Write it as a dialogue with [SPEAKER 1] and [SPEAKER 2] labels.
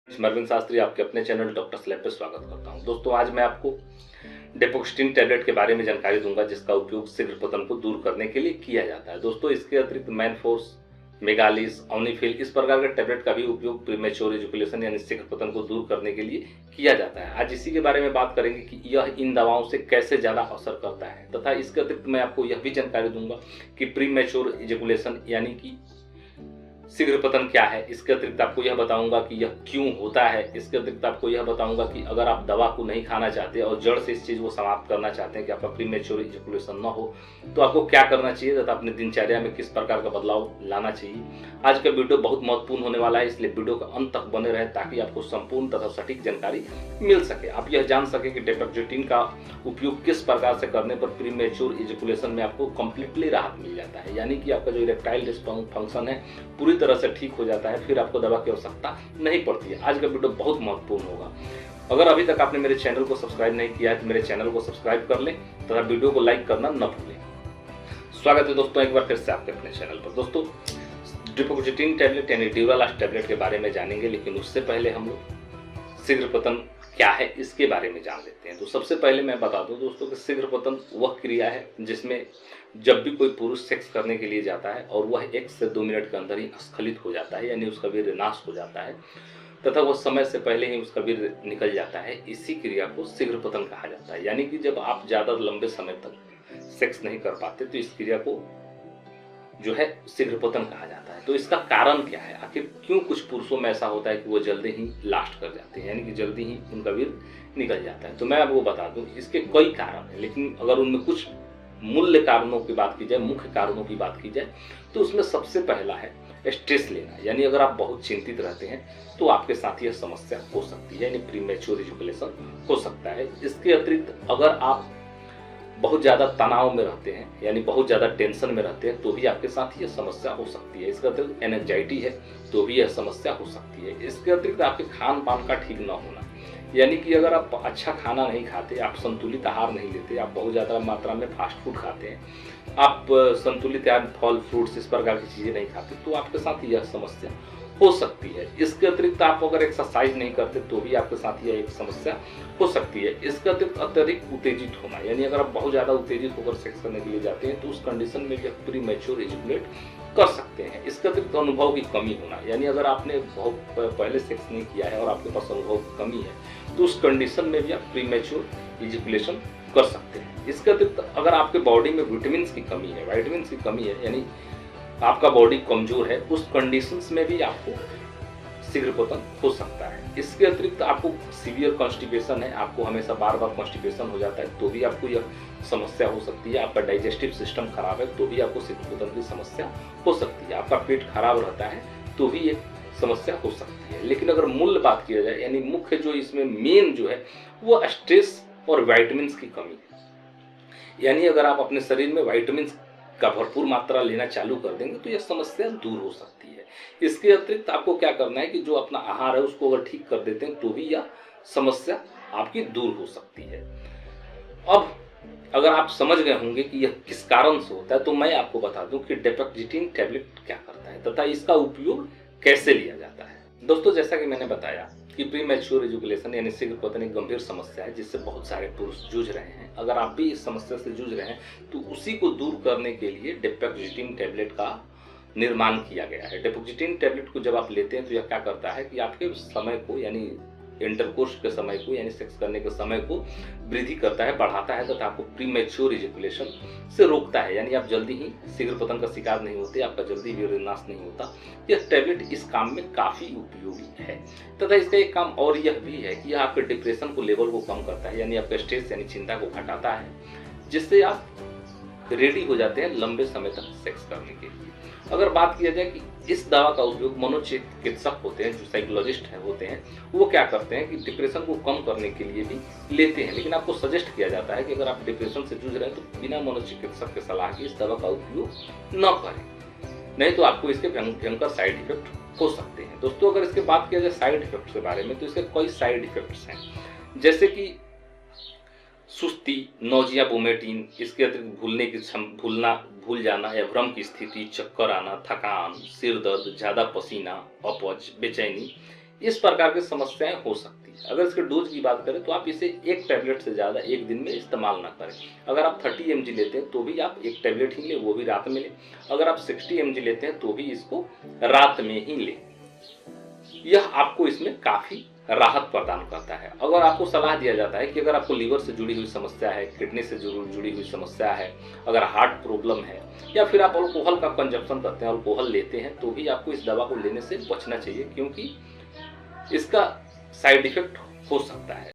[SPEAKER 1] स्मरविंद शास्त्री आपके अपने channel doctor slab पे स्वागत करता हूं। दोस्तों, आज मैं आपको डेपोक्स्टिन टैबलेट के बारे में जानकारी दूंगा, जिसका उपयोग शीघ्र पतन को दूर करने के लिए किया जाता है। दोस्तों, इसके अतिरिक्त मैनफोर्स, मेगालिस, ऑनिफिल इस प्रकार के टैबलेट का भी उपयोग प्रीमेच्योर इजैकुलेशन यानी शीघ्र पतन को दूर करने के लिए किया जाता है। आज इसी के बारे में बात करेंगे कि यह इन दवाओं से कैसे ज्यादा असर करता है, तथा इसके अतिरिक्त मैं आपको यह भी जानकारी दूंगा कि प्रीमेच्योर इजैकुलेशन यानी कि शीघ्र पतन क्या है। इसके अतिरिक्त आपको यह बताऊंगा कि यह क्यों होता है। इसके अतिरिक्त आपको यह बताऊंगा कि अगर आप दवा को नहीं खाना चाहते और जड़ से इस चीज को समाप्त करना चाहते हैं कि आपका प्रीमेच्योर इजैकुलेशन न हो, तो आपको क्या करना चाहिए तथा अपने दिनचर्या में किस प्रकार का बदलाव लाना चाहिए। आज का वीडियो बहुत महत्वपूर्ण होने वाला है, इसलिए वीडियो का अंत तक बने रहे ताकि आपको संपूर्ण तथा सटीक जानकारी मिल सके। आप यह जान सके कि डेपोक्स्टिन का उपयोग किस प्रकार से करने पर प्रीमेच्योर इजैकुलेशन में आपको कंप्लीटली राहत मिल जाता है, यानी कि आपका जो इरेक्टाइल डिसफंक्शन है पूरी तरह से ठीक हो जाता है, फिर आपको दवा की आवश्यकता नहीं पड़ती है। आज का वीडियो बहुत महत्वपूर्ण होगा। अगर अभी तक आपने मेरे चैनल को सब्सक्राइब नहीं किया है तो मेरे चैनल को सब्सक्राइब कर लें तथा वीडियो को लाइक करना न भूलें। स्वागत है दोस्तों एक बार फिर से आपके अपने चैनल पर। दोस्तों, डेपोक्स्टिन टैबलेट यानी ड्यूरालास्ट टैबलेट के बारे में जानेंगे, लेकिन उससे पहले हम लोग शीघ्र पतन क्या है इसके बारे में जान लेते हैं। तो सबसे पहले मैं बता दूं दोस्तों कि शीघ्र पतन वह क्रिया है जिसमें जब भी कोई पुरुष सेक्स करने के लिए जाता है और वह 1 से 2 मिनट के अंदर ही स्खलित हो जाता है, यानी उसका वीर्य नाश हो जाता है तथा वह समय से पहले ही उसका वीर्य निकल जाता है, इसी क्रिया को शीघ्र पतन कहा जाता है। यानी कि जब आप ज्यादा लंबे समय तक सेक्स नहीं कर पाते तो इस क्रिया को जो है शीघ्र पतन कहा जाता है। तो इसका कारण क्या है, आखिर क्यों कुछ पुरुषों में ऐसा होता है कि वो जल्दी ही लास्ट कर जाते हैं, यानी कि जल्दी ही उनका वीर्य निकल जाता है। तो मैं आपको बता दूं इसके कई कारण हैं, लेकिन अगर उनमें कुछ मूल्य कारणों की बात की जाए, मुख्य कारणों की बात की जाए, तो उसमें सबसे पहला है स्ट्रेस लेना। यानी अगर आप बहुत चिंतित रहते हैं तो आपके साथ यह समस्या हो सकती है, यानी प्रीमेच्योर इजैकुलेशन हो सकता है। इसके अतिरिक्त अगर आप बहुत ज्यादा तनाव में रहते हैं, यानी बहुत ज्यादा टेंशन में रहते हैं, तो भी आपके साथ यह समस्या हो सकती है। इसके अतिरिक्त एंजाइटी है तो भी यह समस्या हो सकती है। इसके अतिरिक्त आपके खान पान का ठीक न होना, यानी कि अगर आप अच्छा खाना नहीं खाते, आप संतुलित आहार नहीं लेते, आप बहुत ज्यादा मात्रा में फास्ट फूड खाते हैं, आप संतुलित फल फ्रूट्स इस प्रकार की चीजें नहीं खाते, तो आपके साथ यह समस्या हो सकती है। इसके अतिरिक्त आप अगर एक्सरसाइज नहीं करते तो भी आपके साथ यह एक समस्या हो सकती है। इसके अतिरिक्त अत्यधिक उत्तेजित होना, यानी अगर आप बहुत ज्यादा उत्तेजित होकर सेक्स करने के लिए जाते हैं तो उस कंडीशन में भी प्रीमेच्योर इजैकुलेट कर सकते हैं। इसके अतिरिक्त अनुभव की कमी होना, यानी अगर आपने बहुत पहले सेक्स नहीं किया है और आपके पास अनुभव की कमी है तो उस कंडीशन में भी आप प्रीमेच्योर इजैकुलेशन कर सकते हैं। इसके अतिरिक्त अगर आपके बॉडी में विटामिन की कमी है, वाइटामिन की कमी है, यानी आपका बॉडी कमजोर है, उस कंडीशंस में भी आपको शीघ्र पतन हो सकता है। इसके अतिरिक्त आपको सीवियर कॉन्स्टिपेशन है, आपको हमेशा बार बार कॉन्स्टिपेशन हो जाता है, तो भी आपको यह समस्या हो सकती है। आपका डाइजेस्टिव सिस्टम खराब है तो भी आपको शीघ्र पतन की समस्या हो सकती है। आपका पेट खराब रहता है तो भी एक समस्या हो सकती है। लेकिन अगर मूल बात किया जाए, यानी मुख्य जो इसमें मेन जो है वो स्ट्रेस और वाइटामिन की कमी है। यानी अगर आप अपने शरीर में वाइटामिन का भरपूर मात्रा लेना चालू कर देंगे तो यह समस्या दूर हो सकती है। इसके अतिरिक्त आपको क्या करना है कि जो अपना आहार है उसको अगर ठीक कर देते हैं तो भी यह समस्या आपकी दूर हो सकती है। अब अगर आप समझ गए होंगे कि यह किस कारण से होता है, तो मैं आपको बता दूं कि डेपोक्स्टिन टैबलेट क्या करता है तथा इसका उपयोग कैसे लिया जाता है। दोस्तों, जैसा कि मैंने बताया कि प्रीमेच्योर इजैकुलेशन यानी शीघ्र पतन एक गंभीर समस्या है जिससे बहुत सारे पुरुष जूझ रहे हैं। अगर आप भी इस समस्या से जूझ रहे हैं तो उसी को दूर करने के लिए डेपोक्स्टिन टैबलेट का निर्माण किया गया है। डेपोक्स्टिन टैबलेट को जब आप लेते हैं तो यह क्या करता है कि आपके समय को, यानी इंटरकोर्स के समय को, यानी सेक्स करने के समय को वृद्धि करता है, बढ़ाता है तथा आपको प्रीमेच्योर इजैकुलेशन से रोकता है, यानी आप जल्दी ही शीघ्र पतन का शिकार नहीं होते, आपका जल्दी वीर्य नाश नहीं होता। यह टैबलेट इस काम में काफी उपयोगी है तथा इसका एक काम और यह भी है कि यह आपके डिप्रेशन को लेवल को कम करता है, यानी आपका स्ट्रेस यानी चिंता को घटाता है, जिससे आप रेडी हो जाते हैं लंबे समय तक सेक्स करने के लिए। अगर बात किया जाए कि इस दवा का उपयोग मनोचिकित्सक होते हैं, जो साइकोलॉजिस्ट होते हैं, वो क्या करते हैं कि डिप्रेशन को कम करने के लिए भी लेते हैं, लेकिन आपको सजेस्ट किया जाता है कि अगर आप डिप्रेशन से जूझ रहे हैं तो बिना मनोचिकित्सक के सलाह के इस दवा का उपयोग न करें, नहीं तो आपको इसके भयंकर साइड इफेक्ट हो सकते हैं। दोस्तों, अगर इसके बात किया जाए साइड इफेक्ट के बारे में तो इसके कई साइड इफेक्ट्स हैं, जैसे कि सुस्ती, नौजिया, वोमिटिंग, इसके अतिरिक्त भूल जाना या भ्रम की स्थिति, चक्कर आना, थकान, सिर दर्द, ज्यादा पसीना, अपच, बेचैनी, इस प्रकार की समस्याएं हो सकती है। अगर इसके डोज की बात करें तो आप इसे एक टैबलेट से ज़्यादा एक दिन में इस्तेमाल ना करें। अगर आप 30 mg लेते हैं तो भी आप एक टैबलेट ही लें, वो भी रात में लें। अगर आप 60 mg लेते हैं तो भी इसको रात में ही लें। यह आपको इसमें काफ़ी राहत प्रदान करता है। अगर आपको सलाह दिया जाता है कि अगर आपको लीवर से जुड़ी हुई समस्या है, किडनी से जुड़ी हुई समस्या है, अगर हार्ट प्रॉब्लम है, या फिर आप अल्कोहल का कंजप्शन करते हैं, अल्कोहल लेते हैं, तो भी आपको इस दवा को लेने से बचना चाहिए, क्योंकि इसका साइड इफेक्ट हो सकता है।